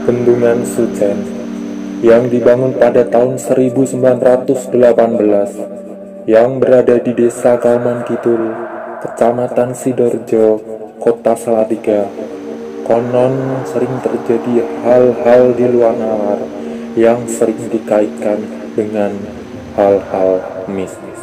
Bendungan Sucen yang dibangun pada tahun 1918 yang berada di Desa Kalman Kidul, Kecamatan Sidoarjo, Kota Salatiga. Konon sering terjadi hal-hal di luar nalar yang sering dikaitkan dengan hal-hal mistis.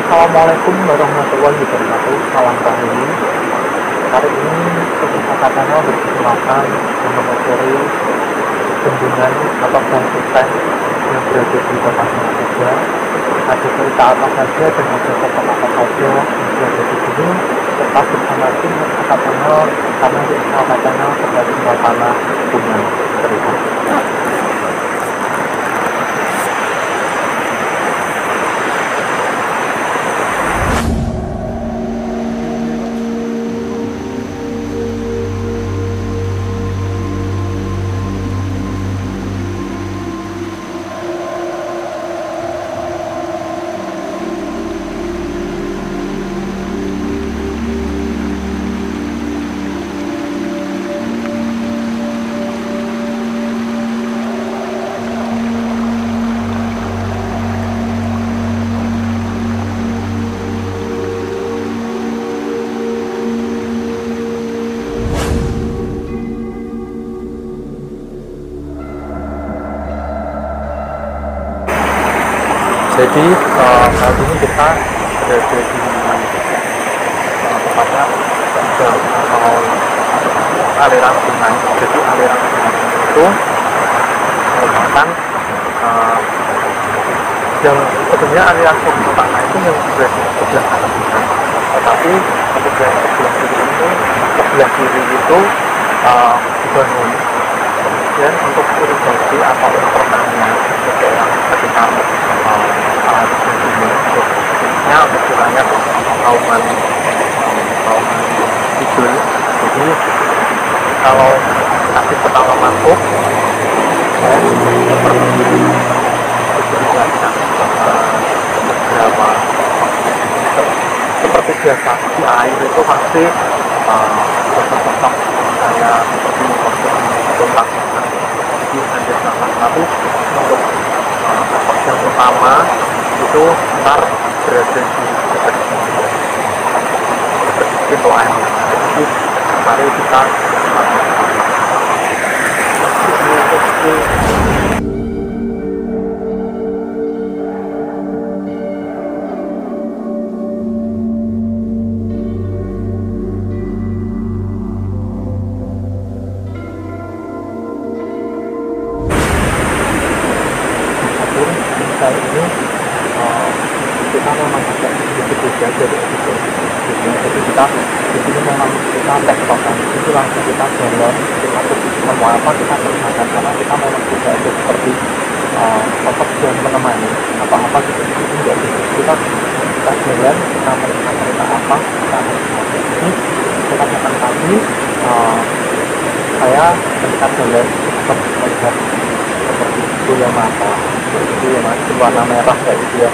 Assalamualaikum warahmatullahi wabarakatuh. Salam pagi. Hari ini kesempatannya berkesempatan menelusuri bendungan atau Gang Sucen yang berada di Kota Salatiga. Ada cerita apa saja dan ada tokoh apa saja yang berada di sini. Tetap bersama tim kesempatannya karena kesempatannya sebagai suasana dengan cerita. Jadi saat ini kita berada di tempatnya atau aliran sungai. Jadi aliran sungai itu merupakan yang sebenarnya aliran sungai utama itu yang berada di sebelah kanan, tetapi kemudian sebelah kiri itu dibangun kemudian untuk irigasi atau pertanian yang sekitar khususnya untuk wilayah Kauman Kidul. Jadi kalau kasih pertama masuk seperti diberikan beberapa seperti biasa di air itu pasti sosok-sosok kayak seperti kontak. Jadi ada salah satu untuk sosok yang utama itu ntar berada di dekat pintu air. Jadi mari kita kali ini kita memang agak sedikit beda dari episode sebelumnya. Jadi kita di sini memang kita tektokan, itu langsung kita jalan, kita semua apa kita pergunakan karena kita memang tidak ada seperti sosok yang menemani apa-apa gitu. Itu enggak gitu. Kita jalan, kita melihat cerita apa, kita ini kita akan tadi saya ketika jalan sempat melihat seperti itu yang mata. Itu ya mas, warna merah kayak gitu ya.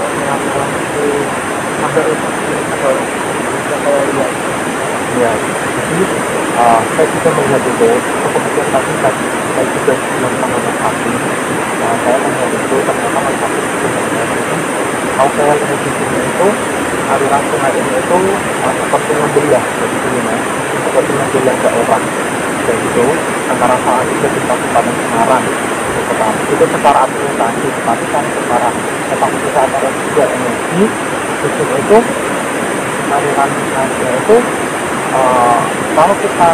Ya, jadi saya juga melihat itu. Kemudian tadi saya juga bilang sama mas Hati. Saya melihat itu ternyata mas Hati itu kalau saya lihat di sini itu aliran sungai ini itu seperti membelah jadi gini, seperti membelah daerah yaitu antara Salatiga dan Kabupaten Semarang. Itu secara administrasi, tapi kan secara kapasitas atau juga energi di sini itu aliran sungainya itu kalau kita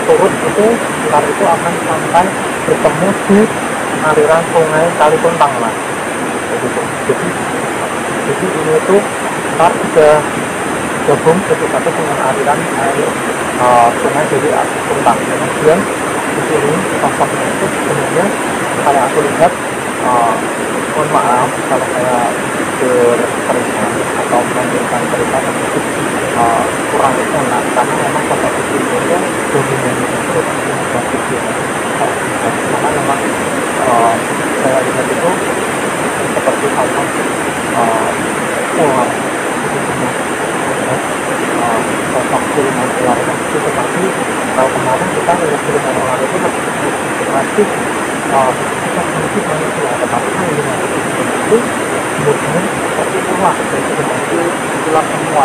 turun itu ntar itu akan sampai bertemu di aliran sungai Kalikuntang mas. Jadi ini itu ntar sudah gabung jadi satu dengan aliran air sungai dari Kalikuntang. Kemudian di sini sosoknya itu sebenarnya kalau aku lihat mohon maaf kalau saya berkeringat atau memberikan cerita tersebut kurang enak karena memang sosok itu dominan itu negatif ya. Karena memang saya lihat itu seperti sosok ular sosok siluman ular itu, tetapi kalau kemarin kita melihat siluman ular itu masih kita sedikit manusia, tetapi kan itu kemudian seperti ular, jadi seperti ular semua,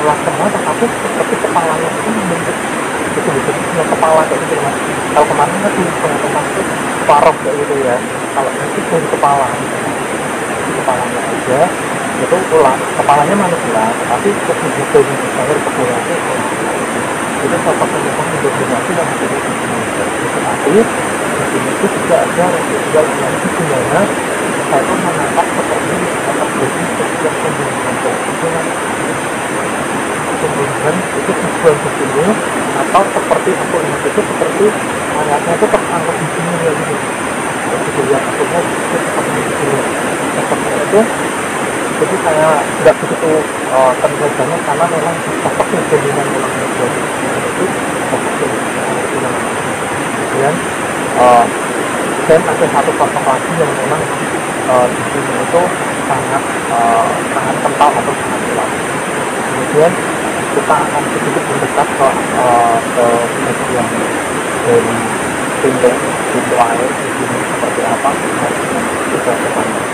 ular semua, tetapi seperti kepalanya itu membentuk betul-betul punya kepala kayak gitu mas. Kalau kemarin kan di teman-teman itu parok kayak gitu ya, kalau ini dari kepala, jadi kepalanya aja itu ular, kepalanya manusia, tapi betul-betul misalnya kepalanya itu sosok penyebab mendominasi yang menjadi tetapi di sini itu juga ada residual energi di mana saya itu menangkap seperti terjadi setiap pembunuhan itu dijual di sini atau seperti aku ingat itu seperti mayatnya itu terangkat di sini ya gitu. Jadi lihat akhirnya itu seperti di sini. Seperti itu jadi saya tidak begitu terlihat banyak karena memang sosok yang dominan memang itu sosok yang kemudian dan ada satu sosok lagi yang memang di sini itu sangat kental atau sangat jelas. Kemudian kita akan sedikit mendekat ke bagian dari pintu air di sini seperti apa kita depannya.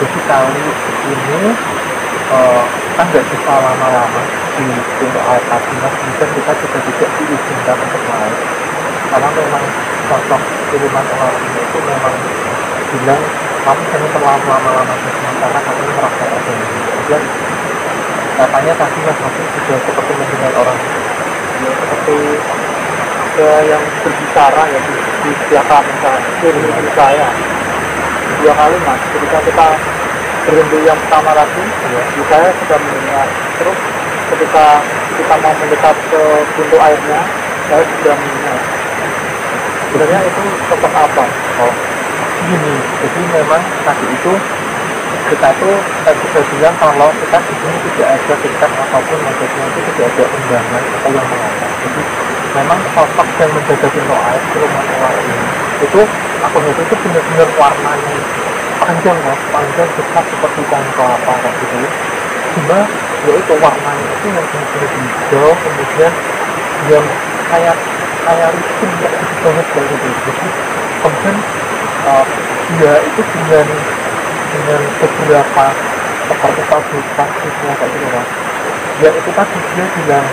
Jadi kali ini kan nggak bisa lama-lama di pintu air tadi mas, bisa kita juga tidak diizinkan untuk naik karena memang sosok siluman ular itu memang bilang kamu jangan terlalu lama-lama karena kamu merasa terganggu. Kemudian katanya tadi mas masih juga seperti mendengar orang seperti ada yang berbicara ya di belakang saya 2 kali mas, ketika kita berhenti yang pertama tadi saya sudah mendengar, terus ketika kita mau mendekat ke pintu airnya saya sudah mendengar. Sebenarnya itu sosok apa? Oh gini, jadi memang tadi itu kita tuh sudah bilang kalau kita di sini tidak ada tiket ataupun maksudnya itu tidak ada undangan atau yang mengatakan. Jadi memang sosok yang menjaga pintu air siluman ular ini itu aku lihat itu benar-benar warnanya panjang mas, panjang besar seperti pohon kelapa kayak gitu. Cuma yaitu warnanya itu yang benar-benar hijau, kemudian yang kayak licin kayak gitu banget kayak gitu. Jadi kemudian dia itu dengan beberapa seperti pabrikan semua kayak gitu mas. Dia itu tadi dia bilang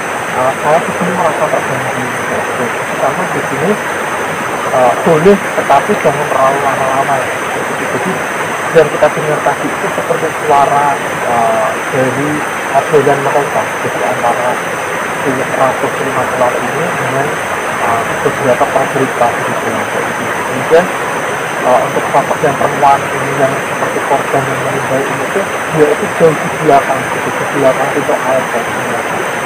saya di sini merasa terganggu. Karena di sini boleh, tetapi jangan terlalu lama-lama ya. Jadi yang kita dengar tadi itu seperti suara dari obrolan mereka, jadi antara si Ratu Srimatullah ini dengan beberapa prajurit gitu. Kemudian untuk sosok yang perempuan ini yang seperti korban yang meninggal ini tuh dia itu jauh di belakang gitu, di belakang pintu air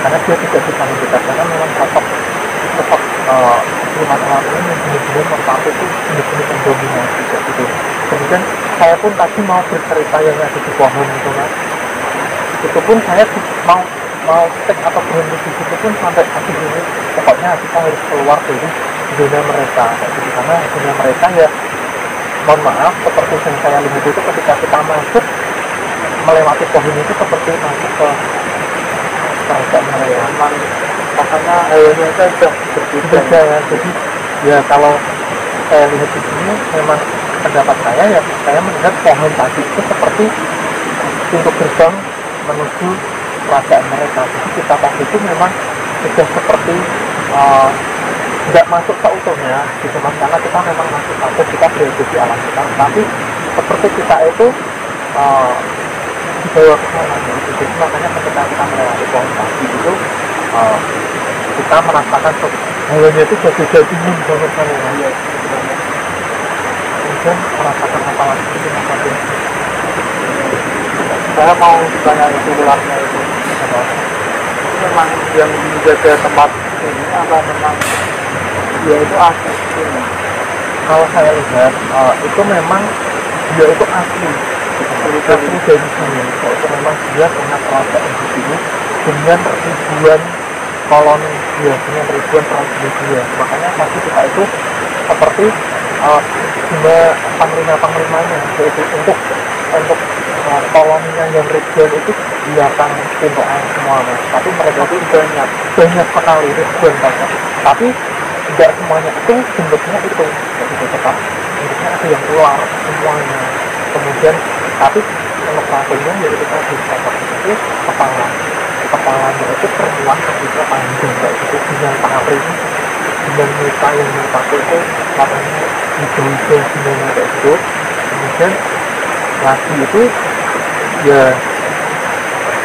karena dia tidak bisa mendekat, karena memang sosok Srimatullah ini benar-benar merpati itu benar-benar mendominasi gitu. Kemudian saya pun tadi mau bercerita yang ada di pohon itu mas, itu pun saya mau cek atau berhenti di situ pun sampai akhir ini pokoknya kita harus keluar dari zona mereka gitu, karena zona mereka ya mohon maaf seperti yang saya lihat itu ketika kita masuk melewati pohon itu seperti masuk ke kerajaan mereka, makanya airnya itu sudah berbeda ya. Jadi ya kalau saya lihat di sini memang pendapat saya ya, saya melihat pohon tadi itu seperti pintu gerbang menuju kerajaan mereka. Jadi kita tadi itu memang sudah seperti tidak masuk seutuhnya gitu mas, karena kita memang masih takut, kita berada di alam kita, tapi seperti kita itu dibawa ke sana gitu. Jadi makanya ketika kita melewati pohon tadi itu kita merasakan hawanya itu jadi dingin banget kan ya. Kemudian merasakan apa lagi itu maksudnya saya mau tanya itu ularnya itu memang yang menjaga tempat ini apa memang dia itu asli ini? Kalau saya lihat itu memang dia itu asli dari sini, itu memang dia punya kerajaan di sini dengan ribuan koloni dia, dengan ribuan prajurit dia, makanya pasti kita itu seperti cuma panglima-panglimanya yaitu untuk koloninya yang ribuan itu biarkan pintu air semua mas, tapi mereka itu banyak sekali ribuan banyak, tapi tidak semuanya itu bentuknya itu jadi tetap bentuknya ada yang keluar semuanya. Kemudian tapi untuk ratunya yaitu tadi itu kepalanya itu perempuan ketika panjang kayak gitu, dengan taring dengan muka yang pakai itu warnanya hijau-hijau gimana kayak gitu. Kemudian lagi itu ya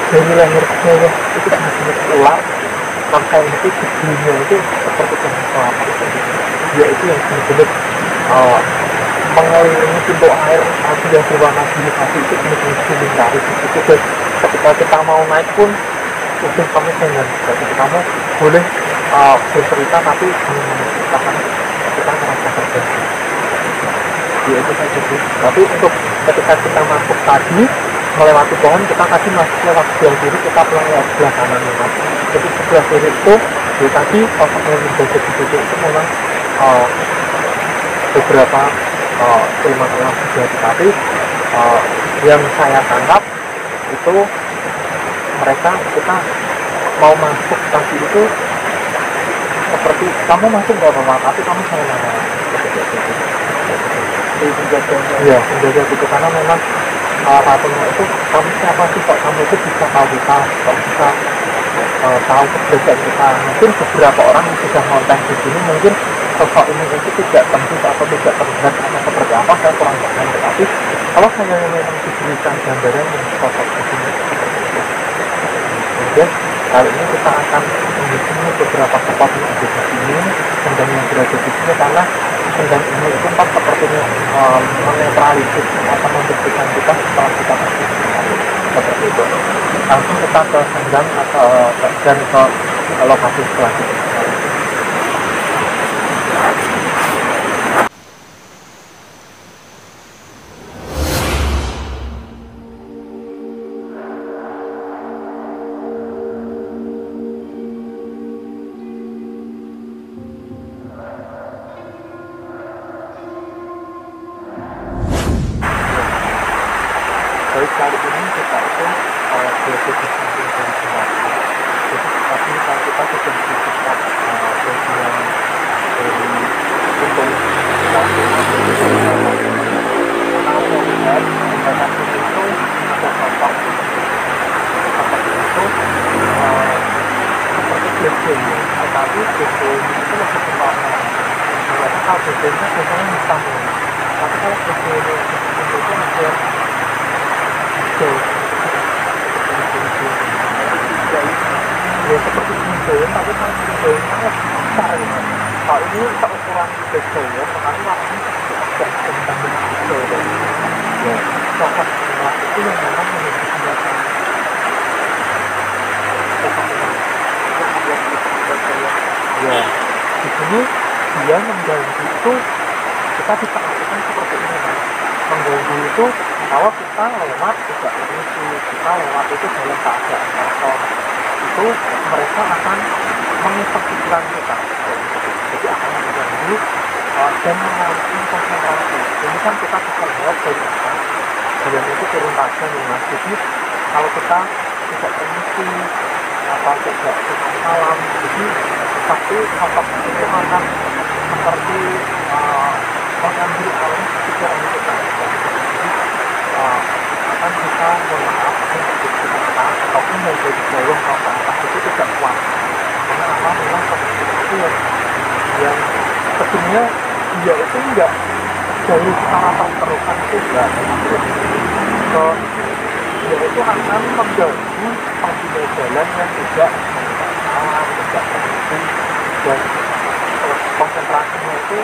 dari leher ke bawah itu benar-benar ular, rangkaian itu gedenya itu seperti pohon kelapa gitu. Dia itu yang benar-benar mengelilingi pintu air tadi yang berwarna biru tadi itu benar-benar dilingkari gitu. Dan ketika kita mau naik pun udah kami jangan, jadi kamu boleh bercerita tapi jangan menceritakan kita merasa terganggu. Ya itu saja sih. Tapi untuk ketika kita masuk tadi melewati pohon, kita tadi masuk lewat sebelah kiri, kita pulang lewat sebelah kanan memang. Jadi sebelah kiri itu ya tadi sosok yang menjaga di situ itu memang beberapa Srimatullah juga, tapi yang saya tangkap itu mereka kita mau masuk tadi itu seperti kamu masuk nggak apa-apa, tapi kamu saya nanya iya menjaga gitu, karena memang ratunya itu kamu siapa sih kok kamu itu bisa tahu kita, kok bisa tahu keberadaan kita. Mungkin beberapa orang yang sudah nonton di sini mungkin sosok ini itu tidak tentu atau tidak terlihat atau seperti apa, saya kurang paham, tetapi kalau saya memang diberikan gambaran yang sosok di sini seperti itu. Kemudian kali ini kita akan mengunjungi beberapa spot yang ada di sini, sendang yang berada di sini, karena sendang ini itu kan sepertinya menetralisir atau membersihkan kita setelah kita masuk seperti itu. Langsung kita ke sendang atau dan ke lokasi selanjutnya. Baik, kali ini kita itu berada di samping dari jembatan. Jadi tadi kalau kita sudah di tempat bagian dari pintu waktu kalau melihat jembatan itu ada sosok seperti itu seperti BC, tetapi BC itu lebih berwarna mereka BC giant tapi masih giant sangat besar ini. Kalau ini seukuran big giant, makanya warnanya agak sedang hijau dan ya coklat merah itu yang memang menjadi senjata ya. Di sini dia mengganggu itu kita bisa lakukan seperti ini mas. Mengganggu itu kalau kita lewat tidak permisi, kita lewat itu dalam keadaan kosong, itu mereka akan mengusap pikiran kita, jadi akan mengganggu dan mengalami konsentrasi. Ini kan kita bisa lihat dari atas, dan itu turun tajam nih mas. Jadi kalau kita tidak permisi atau tidak dengan salam, jadi pasti otak itu akan seperti mengambil alih pikiran kita. Akan bisa memaaf kita ataupun dari bawah ke atas itu tidak kuat, karena apa, memang seperti itu yang sebetulnya dia itu enggak dari secara terterusan itu enggak, so, dia itu akan mengganggu pengguna jalan yang tidak salah, tidak berhenti, dan konsentrasinya itu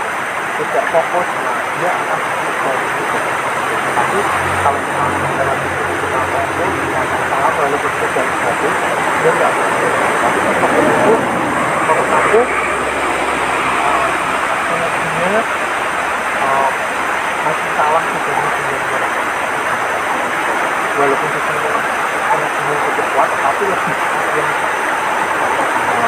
tidak fokus. Nah, dia akan mengganggu. Tapi kalau kita dalam diskusi kita fokus, kita salah walaupun itu dari satu, dia nggak berhenti. Tapi seperti itu, menurut aku energinya masih salah dibanding dengan walaupun di sini energinya cukup kuat, tapi lebih yang kalau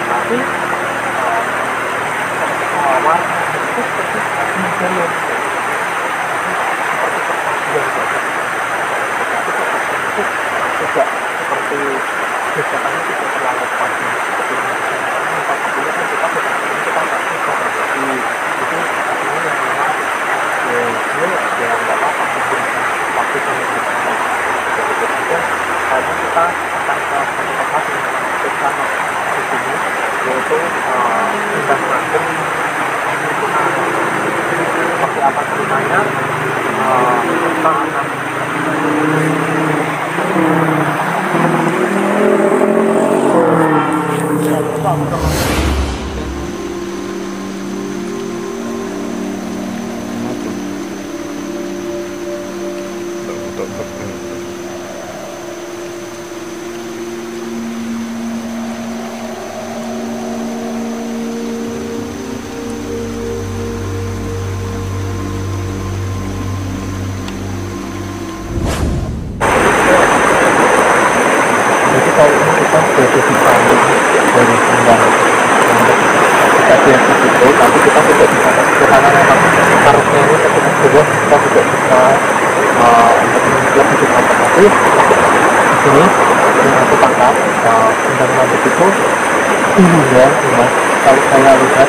tapi awal itu seperti menjalin seperti perpaduan tidak seperti biasanya tidak terlalu pagi seperti ini pas dulu kan kita nggak bisa terjadi itu artinya yang memang ya nggak apa-apa menggunakan waktu yang begitu saja. Karena kita akan ke satu tempat yang memang kita di sini yaitu Sindang Mandem. Seperti apa ceritanya kita akan kalau ini kita sudah di samping dari Sindang kita lihat di situ, tapi kita tidak bisa karena memang harusnya ini ketika keluar kita tidak bisa untuk lebih cepat. Tapi di sini yang aku tangkap Sindang Mandep itu tingginya mas, kalau saya lihat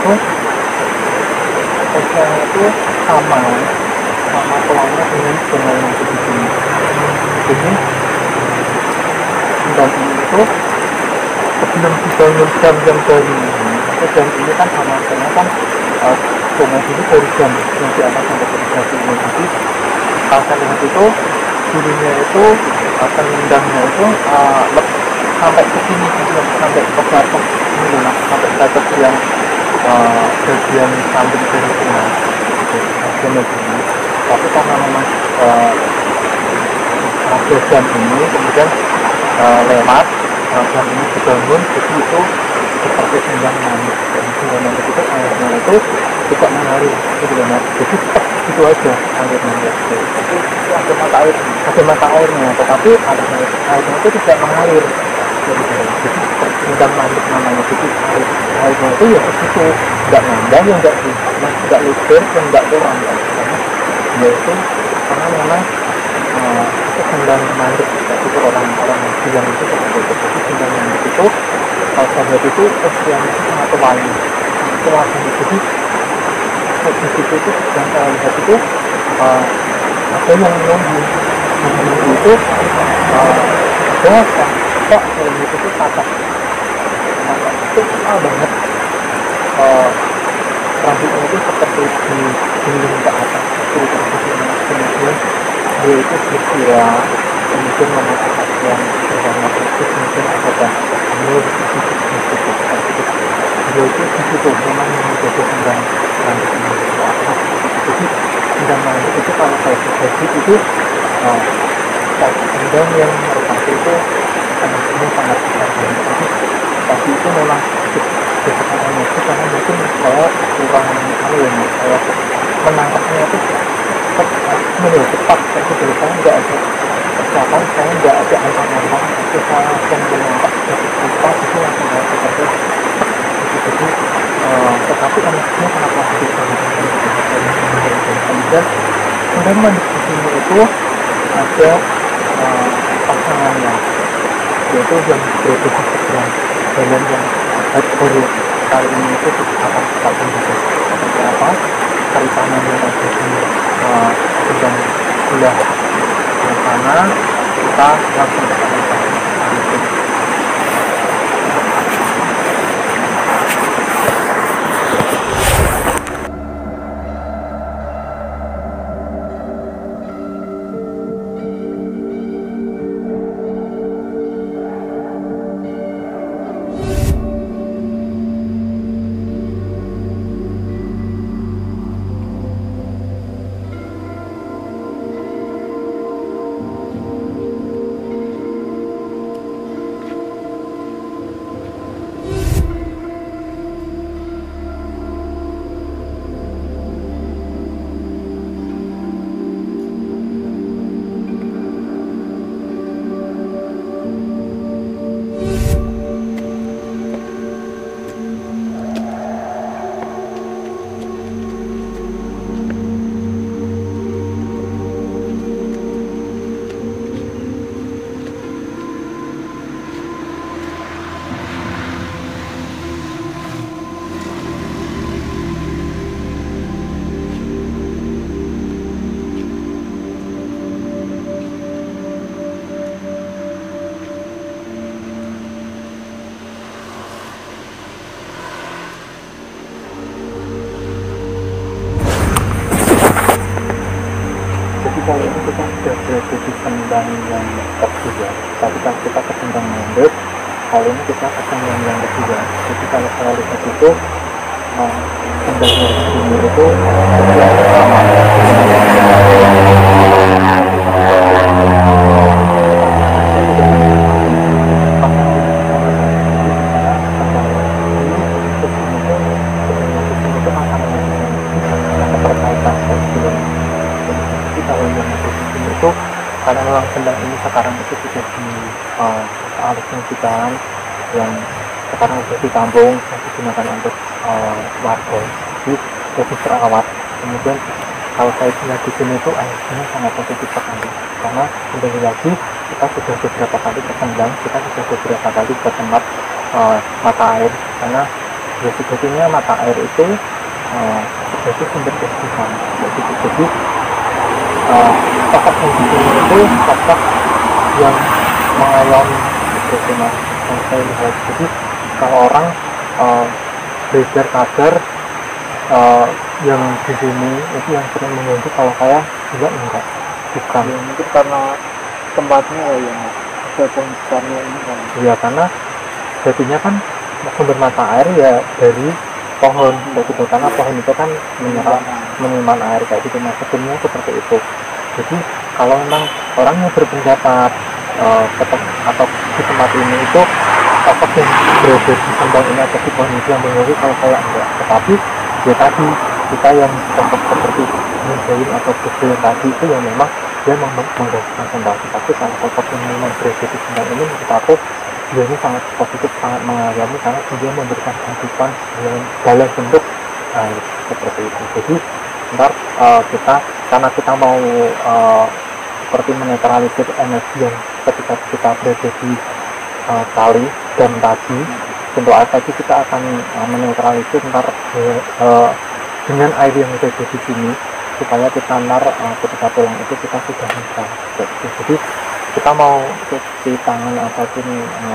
itu ocean itu sama polanya dengan sungai yang di sini. Jadi dan ini itu sebelum dibangun jam-jam dari jam ini kan sama karena kan sungai ini dari jam yang di atas sampai ke ini. Jadi kalau saya lihat itu dulunya itu tendangnya itu sampai ke sini sampai ke batas ini lah, sampai batas yang bagian samping dari sungai bagian ini. Tapi karena memang ada jam ini kemudian lewat jam ini dibangun, jadi itu seperti tendang naik dan tendang naik itu airnya itu tidak mengalir gitu kan, jadi itu aja airnya ya. Tapi itu ada mata airnya, tetapi airnya itu tidak mengalir jadi tendang naik namanya. Jadi airnya itu ya ke situ, nggak nambah ya nggak luber dan nggak kurang ya, yaitu karena memang itu tendang naik itu orang-orang bilang itu seperti itu. Jadi tendang naik itu kalau saya lihat itu usianya itu sangat tua ini. Jadi di situ itu yang saya lihat itu ada yang menunggu itu ada kok itu kakak itu kenal banget, rambutnya itu seperti di dinding ke atas seperti itu. Kemudian dia itu berkira kemudian memakai yang berwarna putih, kemudian ada dia itu di situ memang menjadi tendang rambut ke atas. Jadi tendang rambut itu kalau saya pribadi itu tendang yang merupakan itu energinya sangat besar. Jadi tadi itu memang sedikit energi karena mungkin saya kurang saya menangkapnya itu cepat. Tapi dari saya nggak ada persiapan, saya nggak ada antang-antang, tapi saya akan menangkap cepat itu langsung seperti itu. Jadi tetapi energinya sangat positif banget. Kemudian di sini itu ada pasangannya, yaitu yang berada di seberang jalan yang baru kali ini itu akan kita tunjukkan seperti apa ceritanya yang ada di sedang sebelah yang sana. Kita langsung ke sana. Kali ini kita sudah berada di tendang yang kedua. Tadi kan kita ke tendang mandek, kali ini kita ke tendang yang kedua. Jadi kalau saya lihat itu tendang yang kedua itu yang pertama karena memang tendang ini sekarang itu sudah dialihfungsikan yang sekarang sudah ditampung dan digunakan untuk warga, jadi terawat. Kemudian kalau saya lihat di sini itu airnya sangat positif sekali karena kembali lagi kita sudah beberapa kali ke tendang, kita sudah beberapa kali ke tempat mata air karena ya sejatinya mata air itu sebagai sumber kehidupan. Jadi sosok yang di sini itu sosok yang mengayomi gitu mas, yang saya lihat. Jadi kalau orang beredar kabar yang di sini itu yang sering mengganggu, kalau saya juga enggak, bukan. Ya, mungkin karena tempatnya ya mas, ada pengisiannya ini kan. Iya, karena jadinya kan sumber mata air ya dari pohon kayak gitu, karena pohon itu kan menyimpan air kayak gitu mas, sebetulnya seperti itu. Jadi kalau memang orangnya berpendapat atau di tempat ini itu sosok yang berada di sembang ini atau di pohon itu yang mengganggu, kalau saya enggak. Tetapi ya tadi kita yang sosok seperti Muzaim atau Bukil tadi itu yang memang dia mengganggukan sembang. Tapi kalau sosok yang memang berada di sembang ini menurut aku dia ini sangat positif, sangat mengayomi, karena dia memberikan kehidupan dalam bentuk air seperti itu. Jadi ntar kita, karena kita mau seperti menetralisir energi yang ketika kita berada di kali dan tadi bentuk air tadi, kita akan menetralisir ntar dengan air yang ada di sini, supaya kita ntar ketika pulang itu kita sudah bisa. Jadi kita mau cuci tangan ataupun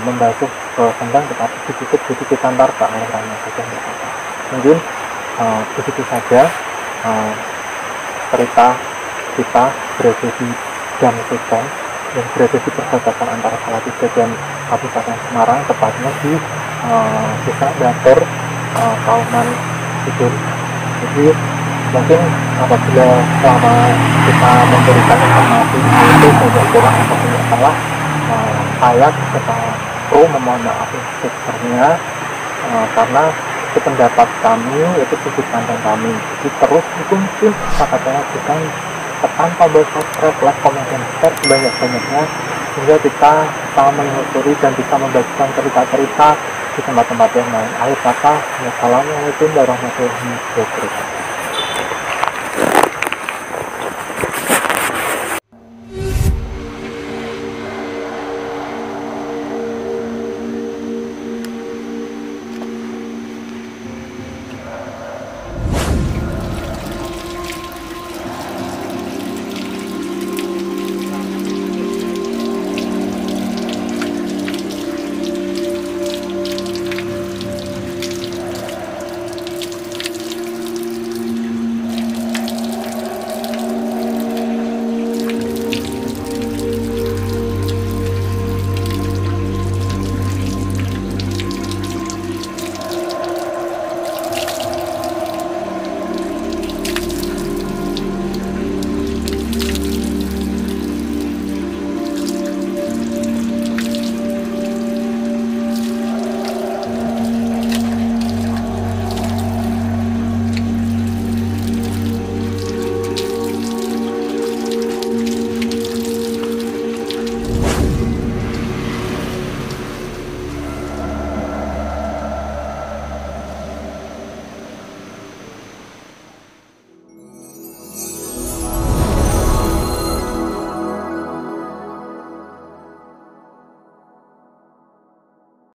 membasuh kandang tetapi ditutup, jadi kita ntar ke air tanah saja. Mungkin begitu saja cerita kita berada di Gang Sukon yang berada di perbatasan antara Salatiga dan Kabupaten Semarang, tepatnya di Desa Batur, Kauman Kidul. Jadi mungkin apabila selama kita memberikan informasi itu tidak kurang atau tidak salah, saya beserta kru memohon maaf sebesarnya, karena pendapat kami itu sudut pandang kami. Jadi terus mungkin saya bukan tekan tombol subscribe, like, komen, dan share sebanyak-banyaknya, sehingga kita bisa menelusuri dan bisa membagikan cerita-cerita di tempat-tempat yang lain. Akhir kata, wassalamualaikum warahmatullahi wabarakatuh.